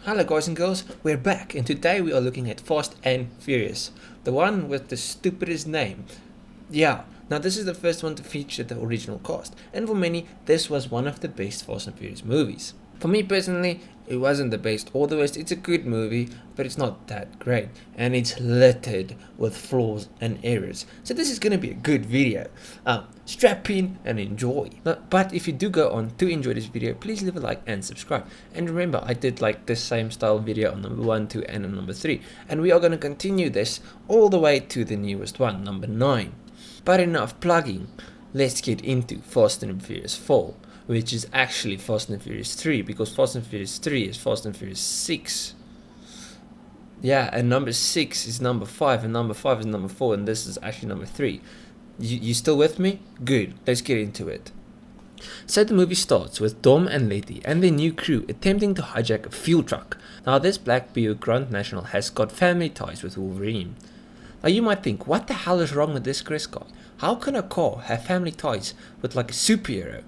Hello guys and girls, we're back and today we are looking at Fast and Furious, the one with the stupidest name. Yeah, now this is the first one to feature the original cast, and for many this was one of the best Fast and Furious movies. For me personally, it wasn't the best or the worst. It's a good movie, but it's not that great, and it's littered with flaws and errors. So this is gonna be a good video. Strap in and enjoy. But if you do go on to enjoy this video, please leave a like and subscribe. And remember, I did like this same style video on number 1, 2, and on number 3, and we are gonna continue this all the way to the newest one, number 9. But enough plugging. Let's get into Fast and Furious 4. Which is actually Fast and Furious 3, because Fast and Furious 3 is Fast and Furious 6. Yeah, and number 6 is number 5, and number 5 is number 4, and this is actually number 3. You still with me? Good, let's get into it. So the movie starts with Dom and Letty and their new crew attempting to hijack a fuel truck. Now this black Buick Grand National has got family ties with Wolverine. Now you might think, what the hell is wrong with this Chris guy? How can a car have family ties with like a superhero?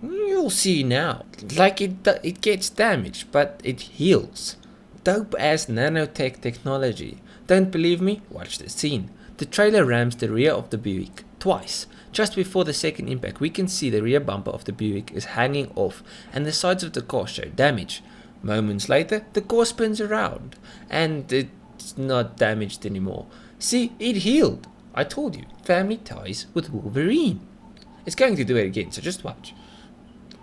You'll see now. Like it gets damaged, but it heals. Dope ass nanotech technology. Don't believe me? Watch the scene. The trailer rams the rear of the Buick twice. Just before the second impact, we can see the rear bumper of the Buick is hanging off and the sides of the car show damage. Moments later, the car spins around and it's not damaged anymore. See, it healed. I told you, family ties with Wolverine. It's going to do it again, so just watch.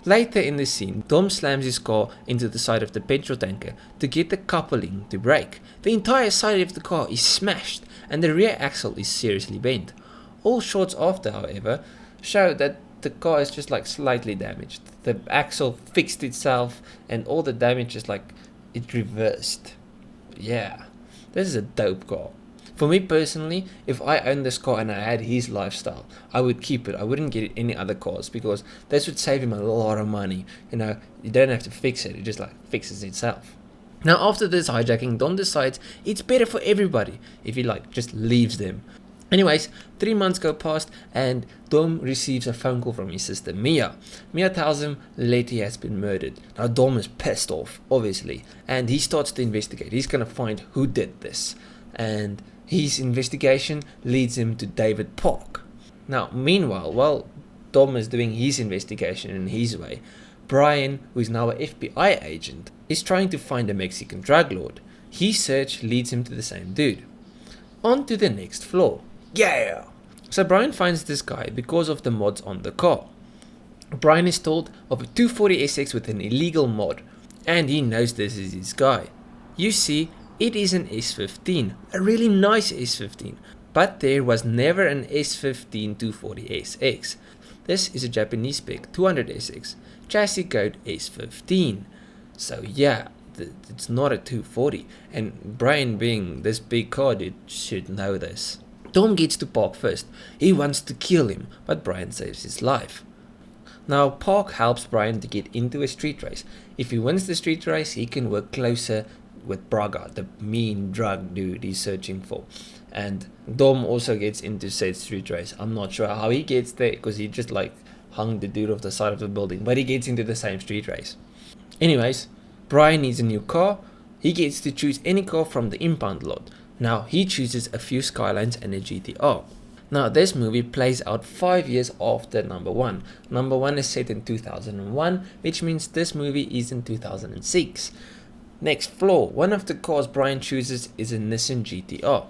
Later in the scene, Dom slams his car into the side of the petrol tanker to get the coupling to break. The entire side of the car is smashed and the rear axle is seriously bent. All shots after, however, show that the car is just like slightly damaged. The axle fixed itself and all the damage is like it reversed. Yeah, this is a dope car. For me personally, if I owned this car and I had his lifestyle, I would keep it. I wouldn't get any other cars because this would save him a lot of money. You know, you don't have to fix it. It just like fixes itself. Now after this hijacking, Dom decides it's better for everybody if he like just leaves them. Anyways, 3 months go past and Dom receives a phone call from his sister Mia. Mia tells him Letty has been murdered. Now Dom is pissed off, obviously, and he starts to investigate. He's gonna find who did this. And his investigation leads him to David Park. Now, meanwhile, while Dom is doing his investigation in his way, Brian, who is now an FBI agent, is trying to find a Mexican drug lord. His search leads him to the same dude. On to the next floor. Yeah! So Brian finds this guy because of the mods on the car. Brian is told of a 240SX with an illegal mod, and he knows this is his guy. You see, it is an S15, a really nice S15, but there was never an S15 240SX. This is a Japanese spec 200SX, chassis code S15. So yeah, it's not a 240, and Brian being this big car dude should know this. Dom gets to Park first. He wants to kill him, but Brian saves his life. Now Park helps Brian to get into a street race. If he wins the street race, he can work closer with Braga, the mean drug dude he's searching for. And Dom also gets into said street race. I'm not sure how he gets there because he just like hung the dude off the side of the building, but he gets into the same street race. Anyways, Brian needs a new car. He gets to choose any car from the impound lot. Now he chooses a few Skylines and a GTR. Now this movie plays out 5 years after number 1. Number 1 is set in 2001, which means this movie is in 2006. Next floor, one of the cars Brian chooses is a Nissan GTR.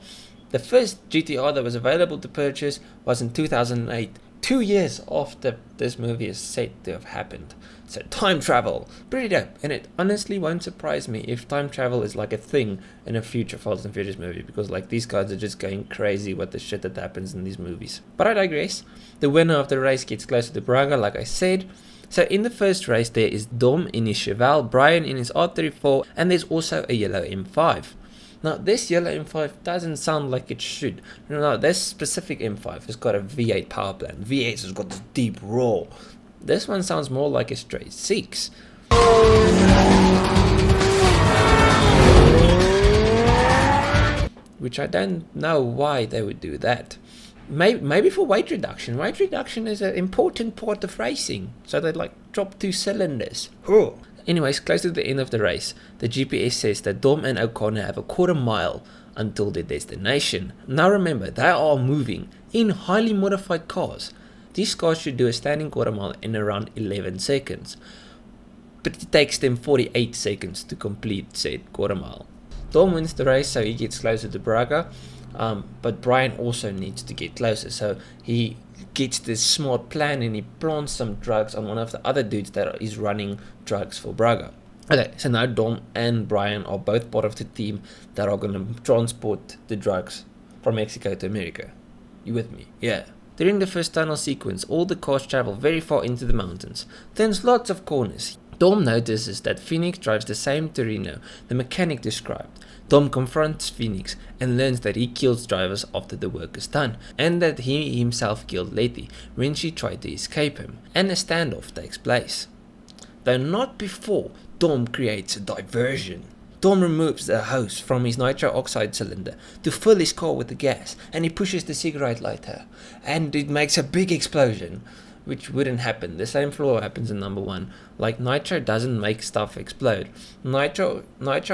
The first GTR that was available to purchase was in 2008, 2 years after this movie is said to have happened. So time travel, pretty dope, and it honestly won't surprise me if time travel is like a thing in a future Fast and Furious movie, because like these guys are just going crazy with the shit that happens in these movies. But I digress. The winner of the race gets closer to Braga, like I said. So in the first race there is Dom in his Chevelle, Brian in his R34, and there's also a yellow M5. Now this yellow M5 doesn't sound like it should. No, this specific M5 has got a V8 power plant. V8 has got this deep roar. This one sounds more like a straight 6. Which I don't know why they would do that. Maybe for weight reduction. Weight reduction is an important part of racing. So they like drop 2 cylinders. Anyways, close to the end of the race, the GPS says that Dom and O'Connor have a quarter mile until their destination. Now remember, they are moving in highly modified cars. These cars should do a standing quarter mile in around 11 seconds, but it takes them 48 seconds to complete said quarter mile. Dom wins the race, so he gets closer to Braga, but Brian also needs to get closer, so he gets this smart plan and he plants some drugs on one of the other dudes that is running drugs for Braga. Okay, so now Dom and Brian are both part of the team that are going to transport the drugs from Mexico to America. You with me? Yeah. During the first tunnel sequence, all the cars travel very far into the mountains. There's lots of corners. Dom notices that Phoenix drives the same Torino the mechanic described. Dom confronts Phoenix and learns that he kills drivers after the work is done, and that he himself killed Letty when she tried to escape him, and a standoff takes place. Though not before Dom creates a diversion. Dom removes the hose from his nitro oxide cylinder to fill his car with the gas, and he pushes the cigarette lighter, and it makes a big explosion, which wouldn't happen. The same flaw happens in number 1. Like, nitro doesn't make stuff explode. Nitro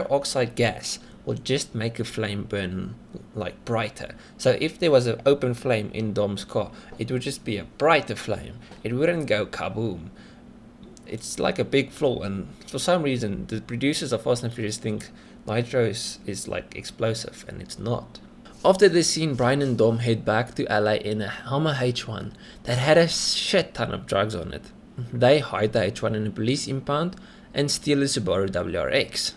oxide gas will just make a flame burn like brighter. So if there was an open flame in Dom's car, it would just be a brighter flame. It wouldn't go kaboom. It's like a big flaw, and for some reason the producers of Fast and Furious think nitro is like explosive, and it's not. After this scene, Brian and Dom head back to LA in a Hummer H1 that had a shit ton of drugs on it. They hide the H1 in a police impound and steal a Subaru WRX.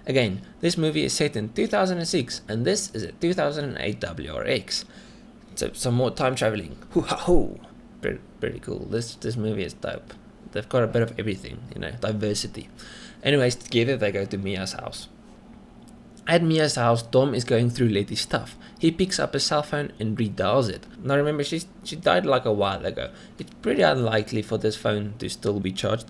Again, this movie is set in 2006 and this is a 2008 WRX. So some more time traveling. Hoo-ha-hoo! Pretty cool. This movie is dope. They've got a bit of everything, diversity. Anyways, together they go to Mia's house. At Mia's house, Dom is going through Letty's stuff. He picks up a cell phone and redials it. Now remember, she died like a while ago. It's pretty unlikely for this phone to still be charged,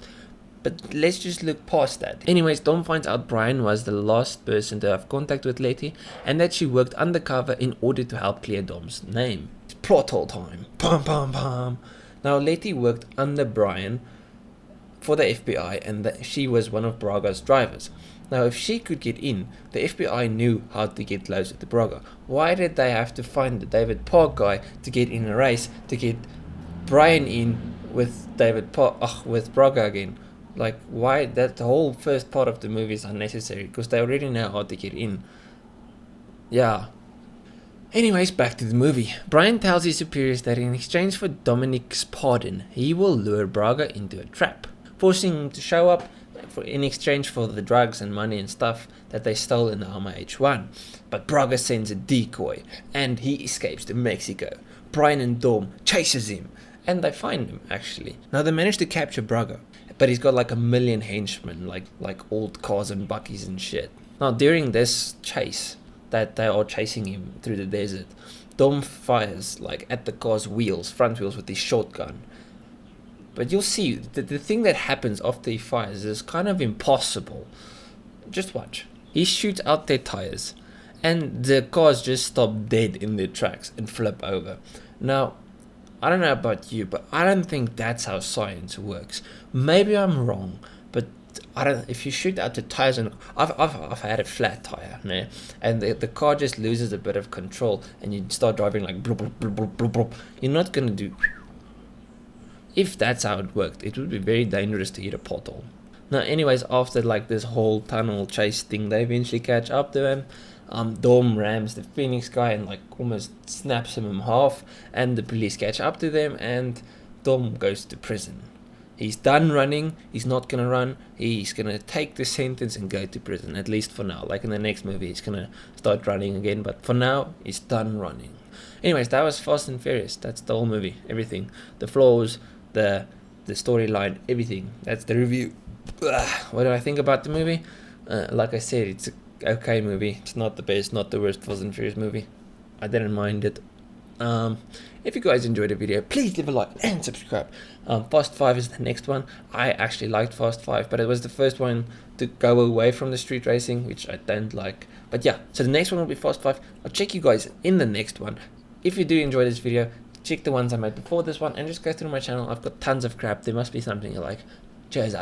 but let's just look past that. Anyways, Dom finds out Brian was the last person to have contact with Letty, and that she worked undercover in order to help clear Dom's name. It's plot hole time. Pam pam pam. Now Letty worked under Brian for the FBI, and that she was one of Braga's drivers. Now, if she could get in, the FBI knew how to get closer to Braga. Why did they have to find the David Park guy to get in a race to get Brian in with with Braga again? Like, why? That whole first part of the movie is unnecessary because they already know how to get in. Yeah. Anyways, back to the movie. Brian tells his superiors that in exchange for Dominic's pardon, he will lure Braga into a trap, forcing him to show up in exchange for the drugs and money and stuff that they stole in the Hummer H1. But Braga sends a decoy and he escapes to Mexico. Brian and Dom chases him and they find him actually. Now they manage to capture Braga, but he's got like 1 million henchmen, like old cars and buckies and shit. Now during this chase that they are chasing him through the desert, Dom fires like at the car's front wheels with his shotgun. But you'll see, the thing that happens after he fires is kind of impossible. Just watch. He shoots out their tires, and the cars just stop dead in their tracks and flip over. Now, I don't know about you, but I don't think that's how science works. Maybe I'm wrong, but I don't. If you shoot out the tires, and I've had a flat tire, né? And the car just loses a bit of control, and you start driving like blub, blub, blub, blub, blub, blub. You're not gonna do. If that's how it worked, it would be very dangerous to hit a pothole. Now, anyways, after like this whole tunnel chase thing, they eventually catch up to him. Dom rams the Phoenix guy and like almost snaps him in half, and the police catch up to them, and Dom goes to prison. He's done running. He's not gonna run. He's gonna take the sentence and go to prison, at least for now. Like in the next movie, he's gonna start running again, but for now, he's done running. Anyways, that was Fast and Furious. That's the whole movie. Everything. The flaws, the storyline, everything. That's the review. What do I think about the movie? Like I said, it's a okay movie. It's not the best, not the worst Fast and Furious movie. I didn't mind it. If you guys enjoyed the video, please leave a like and subscribe. Fast 5 is the next one. I actually liked Fast 5, but it was the first one to go away from the street racing, which I don't like. But yeah, so the next one will be Fast 5. I'll check you guys in the next one. If you do enjoy this video, check the ones I made before this one and just go through my channel. I've got tons of crap. There must be something you like. Cheers,